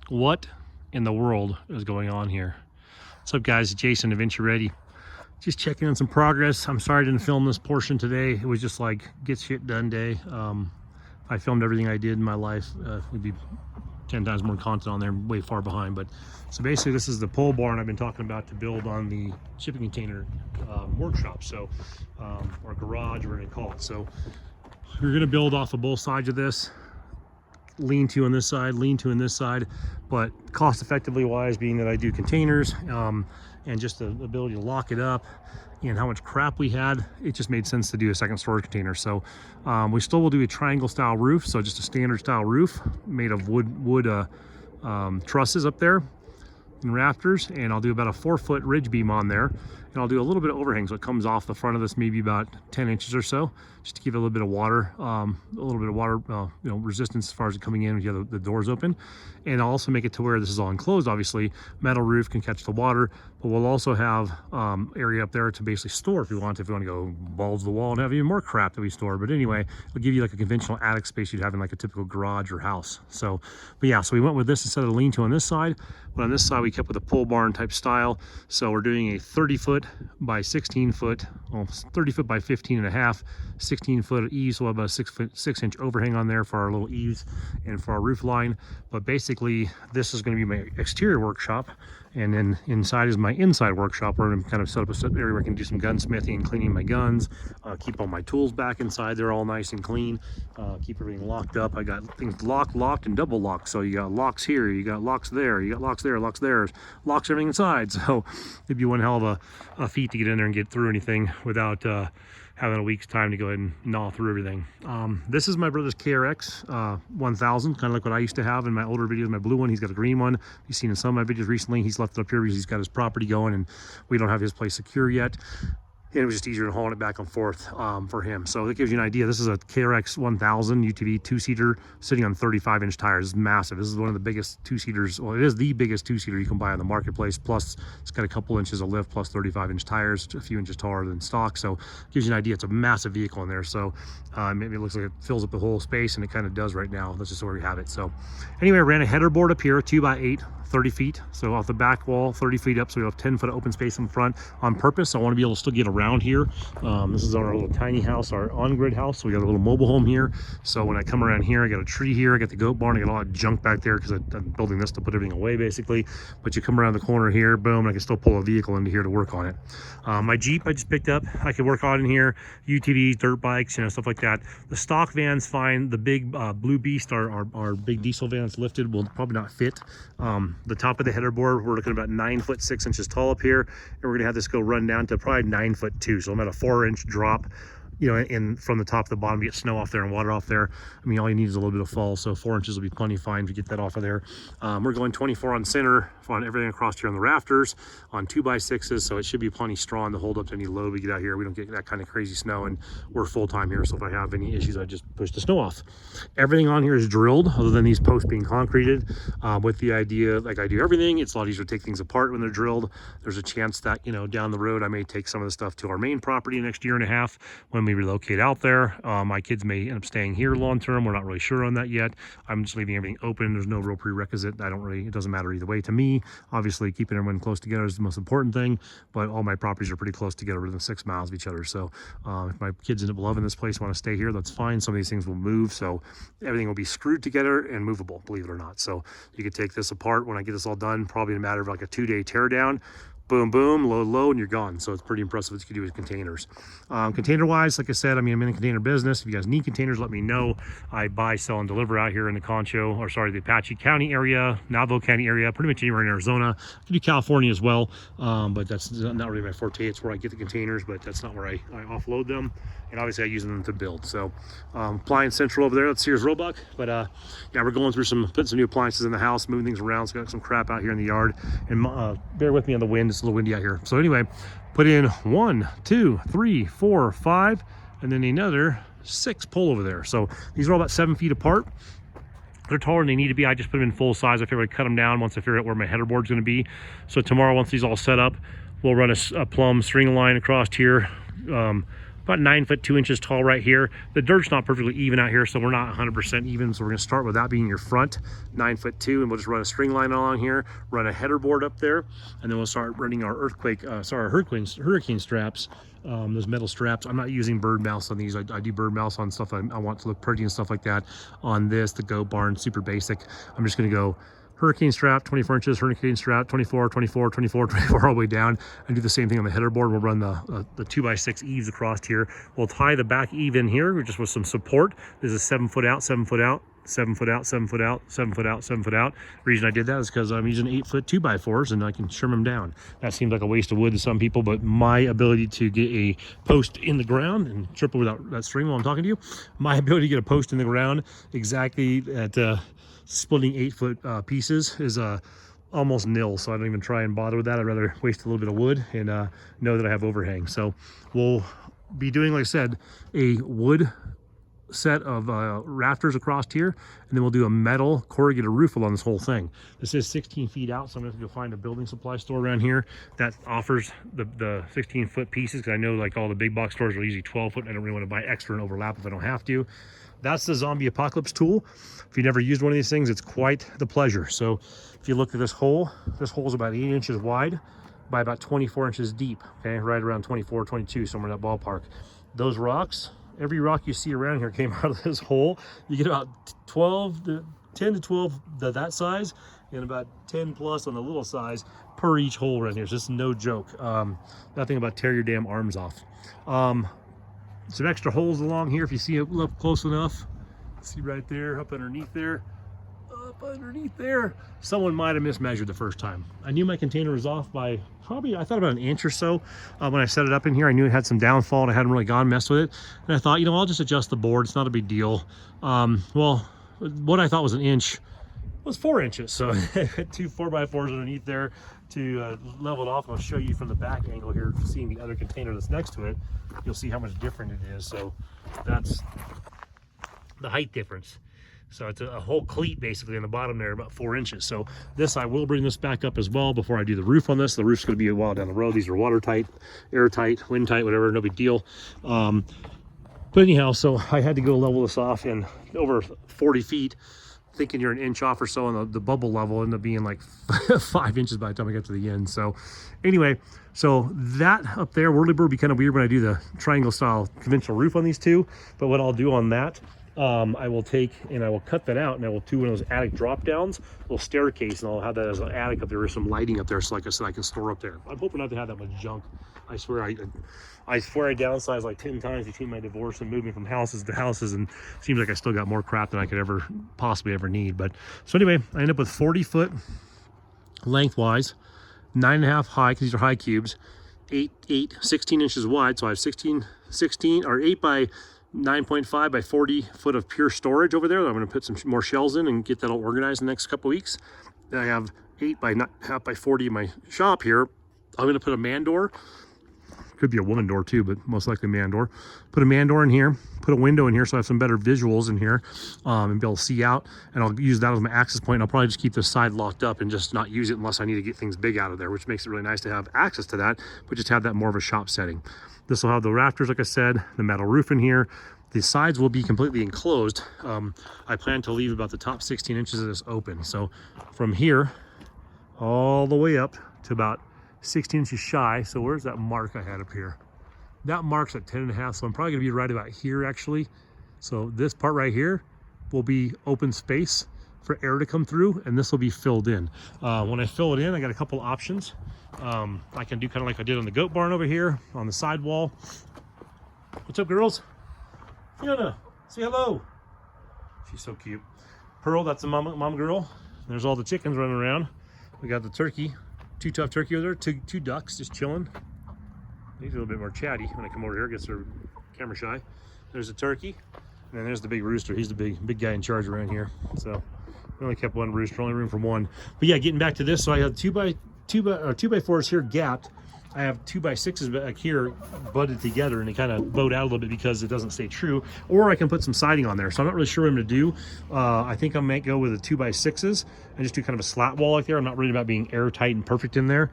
What in the world is going on here? What's up, guys? Jason, Adventure Ready. Just checking on some progress. I'm sorry I didn't film this portion today. It was just like get shit done day. If I filmed everything I did in my life, we'd be 10 times more content on there, way far behind. But so basically this is the pole barn I've been talking about to build on the shipping container workshop. So or garage, we're gonna call it. So we're gonna build off of both sides of this. Lean to on this side, lean to on this side, but cost effectively wise, being that I do containers and just the ability to lock it up and how much crap we had, it just made sense to do a second storage container. So we still will do a triangle style roof, so just a standard style roof made of wood trusses up there and rafters, and I'll do about a 4-foot ridge beam on there, and I'll do a little bit of overhang so it comes off the front of this, maybe about 10 inches or so, just to give it a little bit of water, resistance as far as it coming in if you have the doors open. And I'll also make it to where this is all enclosed, obviously metal roof can catch the water, but we'll also have area up there to basically store if you want to go balls to the wall and have even more crap that we store. But anyway, it'll give you like a conventional attic space you'd have in like a typical garage or house. So but yeah, so we went with this instead of the lean-to on this side, but on this side we kept with a pole barn type style. So we're doing a 30-foot by 16-foot, well, 30-foot by 15 and a half, 16-foot eaves. So we'll have about a 6-inch overhang on there for our little eaves and for our roof line. But basically this is going to be my exterior workshop, and then inside is my inside workshop where I'm kind of set up a area where I can do some gunsmithing and cleaning my guns, keep all my tools back inside. They're all nice and clean, keep everything locked up. I got things locked and double locked. So you got locks here, you got locks there, you got locks there, locks there, locks everything inside. So it'd be one hell of a feat to get in there and get through anything without having a week's time to go ahead and gnaw through everything. This is my brother's KRX 1000, kind of like what I used to have in my older videos. My blue one, he's got a green one. You've seen in some of my videos recently. He's left it up here because he's got his property going and we don't have his place secure yet. And it was just easier than hauling it back and forth for him. So it gives you an idea. This is a KRX 1000 UTV 2-seater sitting on 35-inch tires. It's massive. This is one of the biggest 2-seaters. Well, it is the biggest 2-seater you can buy on the marketplace. Plus, it's got a couple inches of lift, plus 35-inch tires, a few inches taller than stock. So it gives you an idea. It's a massive vehicle in there. So maybe it looks like it fills up the whole space, and it kind of does right now. That's just where we have it. So anyway, I ran a header board up here, 2x8. 30 feet, so off the back wall 30 feet up, so we have 10-foot open space in front on purpose. I want to be able to still get around here. This is our little tiny house, our on-grid house, so we got a little mobile home here. So when I come around here, I got a tree here, I got the goat barn, I got all that junk back there because I'm building this to put everything away basically. But you come around the corner here, boom, I can still pull a vehicle into here to work on it. My Jeep I just picked up, I can work on in here, UTVs, dirt bikes, stuff like that. The stock van's fine. The big Blue Beast, our big diesel van that's lifted, will probably not fit. The top of the header board, we're looking about 9 foot 6 inches tall up here, and we're gonna have this go run down to probably 9 foot 2. So I'm at a 4-inch drop, in from the top to the bottom. You get snow off there and water off there. I mean, all you need is a little bit of fall, so 4 inches will be plenty fine to get that off of there. We're going 24 on center on everything across here on the rafters on 2x6s, so it should be plenty strong to hold up to any load we get out here. We don't get that kind of crazy snow, and we're full-time here, so if I have any issues, I just push the snow off. Everything on here is drilled other than these posts being concreted, with the idea, like I do everything, it's a lot easier to take things apart when they're drilled. There's a chance that down the road I may take some of the stuff to our main property next year and a half when we relocate out there. My kids may end up staying here long term. We're not really sure on that yet. I'm just leaving everything open. There's no real prerequisite. It doesn't matter either way to me. Obviously keeping everyone close together is the most important thing, but all my properties are pretty close together, within 6 miles of each other. So if my kids end up loving this place, want to stay here, that's fine. Some of these things will move, so everything will be screwed together and movable, believe it or not. So you could take this apart when I get this all done, probably in a matter of like a 2-day tear down. Boom, boom, load, and you're gone. So it's pretty impressive what you can do with containers. Container-wise, like I said, I'm in the container business. If you guys need containers, let me know. I buy, sell, and deliver out here in the Apache County area, Navajo County area, pretty much anywhere in Arizona. I can do California as well, but that's not really my forte. It's where I get the containers, but that's not where I offload them. And obviously I use them to build. So appliance central over there, that's Sears Roebuck. But yeah, we're going through putting some new appliances in the house, moving things around. So got some crap out here in the yard. And bear with me on the wind, it's a little windy out here. So anyway, put in 1, 2, 3, 4, 5, and then another 6 pole over there. So these are all about 7 feet apart. They're taller than they need to be. I just put them in full size. I figured I'd cut them down once I figure out where my header board's going to be. So tomorrow, once these all set up, we'll run a plumb string line across here, about 9 foot 2 inches tall right here. The dirt's not perfectly even out here, so we're not 100% even. So we're gonna start with that being your front, 9 foot 2, and we'll just run a string line along here, run a header board up there, and then we'll start running our hurricane straps. Those metal straps. I'm not using bird mouse on these. I do bird mouse on stuff I want to look pretty and stuff like that. On this, the Goat Barn, super basic. I'm just gonna go hurricane strap, 24 inches, hurricane strap, 24, 24, 24, 24, all the way down, and do the same thing on the header board. We'll run the 2x6 eaves across here. We'll tie the back eave in here, just with some support. This is 7 foot out, 7 foot out, 7 foot out, 7 foot out, 7 foot out, 7 foot out. The reason I did that is because I'm using 8 foot 2x4s and I can trim them down. That seems like a waste of wood to some people, but my ability to get a post in the ground and trip over that string while I'm talking to you, my ability to get a post in the ground exactly at splitting 8 foot pieces is almost nil. So I don't even try and bother with that. I'd rather waste a little bit of wood and know that I have overhang. So we'll be doing, like I said, a wood set of rafters across here, and then we'll do a metal corrugated roof along this whole thing. This is 16 feet out, so I'm gonna have to go find a building supply store around here that offers the 16 foot pieces, because I know like all the big box stores are usually 12 foot and I don't really want to buy extra and overlap if I don't have to. That's the Zombie Apocalypse tool. If you've never used one of these things, it's quite the pleasure. So if you look at this hole is about 8 inches wide by about 24 inches deep, okay, right around 24, 22, somewhere in that ballpark. Those rocks, every rock you see around here came out of this hole. You get about 10 to 12 that size, and about 10 plus on the little size per each hole right here. It's just no joke. Nothing about tear your damn arms off. Some extra holes along here if you see it up close enough. See right there, up underneath there. Up underneath there. Someone might have mismeasured the first time. I knew my container was off by probably, I thought about an inch or so when I set it up in here. I knew it had some downfall and I hadn't really gone messed with it. And I thought, you know, I'll just adjust the board. It's not a big deal. Well, what I thought was an inch was 4 inches. So two 4x4s underneath there to level it off. I'll show you from the back angle here, seeing the other container that's next to it. You'll see how much different it is. So that's the height difference. So it's a whole cleat basically on the bottom there, about 4 inches. So this, I will bring this back up as well before I do the roof on this. The roof's gonna be a while down the road. These are watertight, airtight, wind tight, whatever, no big deal. But anyhow, so I had to go level this off in over 40 feet, thinking you're an inch off or so, and the bubble level ended up being like 5 inches by the time I got to the end. So anyway, so that up there, Whirlybird will be kind of weird when I do the triangle style conventional roof on these two. But what I'll do on that, I will take and I will cut that out, and I will do one of those attic drop downs, little staircase, and I'll have that as an attic up there with some lighting up there. So like I said, I can store up there. I'm hoping not to have that much junk. I swear I downsized like 10 times between my divorce and moving from houses to houses, and it seems like I still got more crap than I could ever possibly ever need. But so anyway, I end up with 40 foot lengthwise, 9.5 high, because these are high cubes, 16 inches wide. So I have 16 or 8 by 9.5 by 40 foot of pure storage over there that I'm going to put some more shelves in and get that all organized in the next couple of weeks. Then I have 8 by 9.5 by 40 in my shop here. I'm going to put a man door. Could be a woman door too, but most likely man door. Put a man door in here, put a window in here so I have some better visuals in here, and be able to see out, and I'll use that as my access point. I'll probably just keep this side locked up and just not use it unless I need to get things big out of there, which makes it really nice to have access to that, but just have that more of a shop setting. This will have the rafters, like I said, the metal roof in here. The sides will be completely enclosed. I plan to leave about the top 16 inches of this open. So from here all the way up to about 16 inches shy. So where's that mark I had up here? That mark's at 10.5. So I'm probably gonna be right about here actually. So this part right here will be open space for air to come through, and this will be filled in. When I fill it in, I got a couple options. I can do kind of like I did on the Goat Barn over here on the side wall. What's up, girls? Fiona, say hello. She's so cute. Pearl, that's the mom girl. There's all the chickens running around. We got the turkey, two tough turkey over there, two ducks just chilling. He's a little bit more chatty when I come over here, gets her camera shy. There's a turkey, and then there's the big rooster. He's the big guy in charge around here. So we only kept one rooster, only room for one. But yeah, getting back to this, so I have 2x4s here gapped. I have 2x6s back here butted together, and they kind of bowed out a little bit because it doesn't stay true. Or I can put some siding on there. So I'm not really sure what I'm gonna do. I think I might go with the 2x6s and just do kind of a slat wall like there. I'm not worried about being airtight and perfect in there.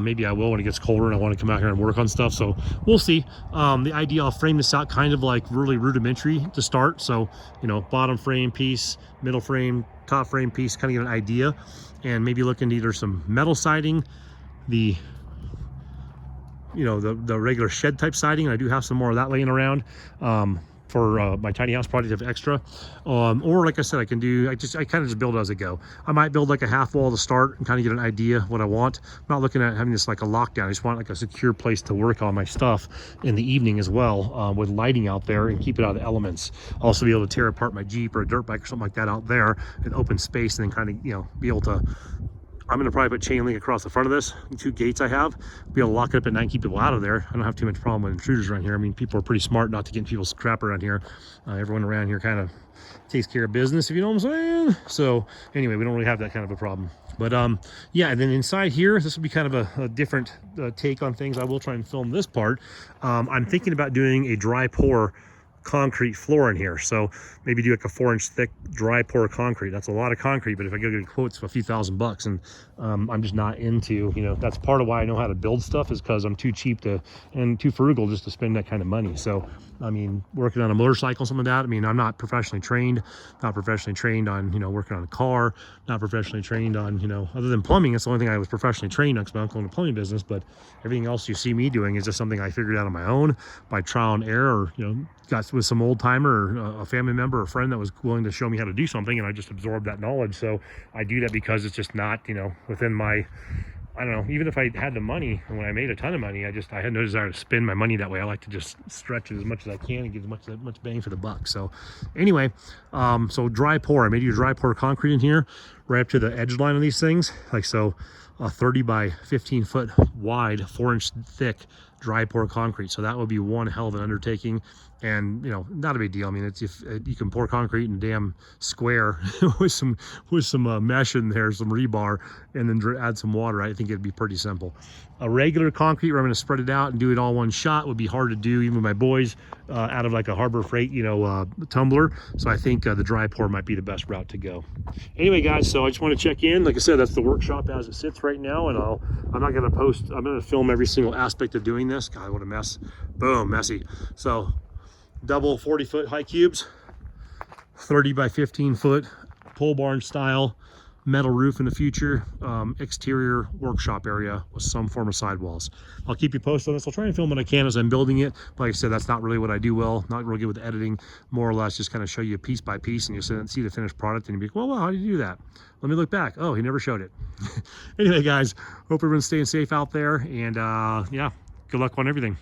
Maybe I will when it gets colder and I want to come out here and work on stuff. So we'll see. The idea, I'll frame this out kind of like really rudimentary to start. So, you know, bottom frame piece, middle frame, top frame piece, kind of give an idea, and maybe look into either some metal siding, the regular shed type siding. I do have some more of that laying around for my tiny house project of extra, or like I said, I kind of just build as I go. I might build like a half wall to start and kind of get an idea what I want. I'm not looking at having this like a lockdown. I just want like a secure place to work on my stuff in the evening as well, with lighting out there and keep it out of the elements. Also be able to tear apart my Jeep or a dirt bike or something like that out there in open space, and then kind of, you know, be able to, I'm going to probably put chain link across the front of this, 2 gates I have, be able to lock it up at night and keep people out of there. I don't have too much problem with intruders around here. I mean, people are pretty smart not to get in people's crap around here. Everyone around here kind of takes care of business, if you know what I'm saying. So anyway, we don't really have that kind of a problem. But yeah, and then inside here, this will be kind of a different take on things. I will try and film this part. I'm thinking about doing a dry pour concrete floor in here, so maybe do like a 4-inch thick dry pour concrete. That's a lot of concrete, but if I go get quotes for a few $1,000, and I'm just not into, you know, that's part of why I know how to build stuff, is because I'm too cheap to and too frugal just to spend that kind of money. So I mean, working on a motorcycle, some of that, I mean, I'm not professionally trained, not professionally trained on, you know, working on a car, not professionally trained on, you know, other than plumbing. It's the only thing I was professionally trained on because my uncle owned a plumbing business. But everything else you see me doing is just something I figured out on my own by trial and error, or, you know, got with some old timer or a family member or a friend that was willing to show me how to do something, and I just absorbed that knowledge. So I do that because it's just not, you know, within my, I don't know, even if I had the money, and when I made a ton of money, I had no desire to spend my money that way. I like to just stretch it as much as I can and get as much bang for the buck. So anyway, so dry pour, I made you dry pour concrete in here right up to the edge line of these things, like so. A 30 by 15 foot wide, 4-inch thick dry pour concrete. So that would be one hell of an undertaking, and, you know, not a big deal. I mean, it's, if you can pour concrete in a damn square with some mesh in there, some rebar, and then add some water, I think it'd be pretty simple. A regular concrete where I'm going to spread it out and do it all one shot would be hard to do, even with my boys, out of like a Harbor Freight, you know, tumbler. So I think the dry pour might be the best route to go. Anyway, guys, so I just want to check in. Like I said, that's the workshop as it sits right now, and I'm not going to post, I'm going to film every single aspect of doing this. God, what a mess. Boom, messy. So double 40-foot high cubes, 30 by 15 foot pole barn style metal roof in the future, exterior workshop area with some form of sidewalls. I'll keep you posted on this. I'll try and film what I can as I'm building it. But like I said, that's not really what I do well, not really good with editing. More or less just kind of show you piece by piece, and you see the finished product, and you'll be like, well, how did you do that? Let me look back. Oh, he never showed it. Anyway, guys, hope everyone's staying safe out there, and yeah, good luck on everything.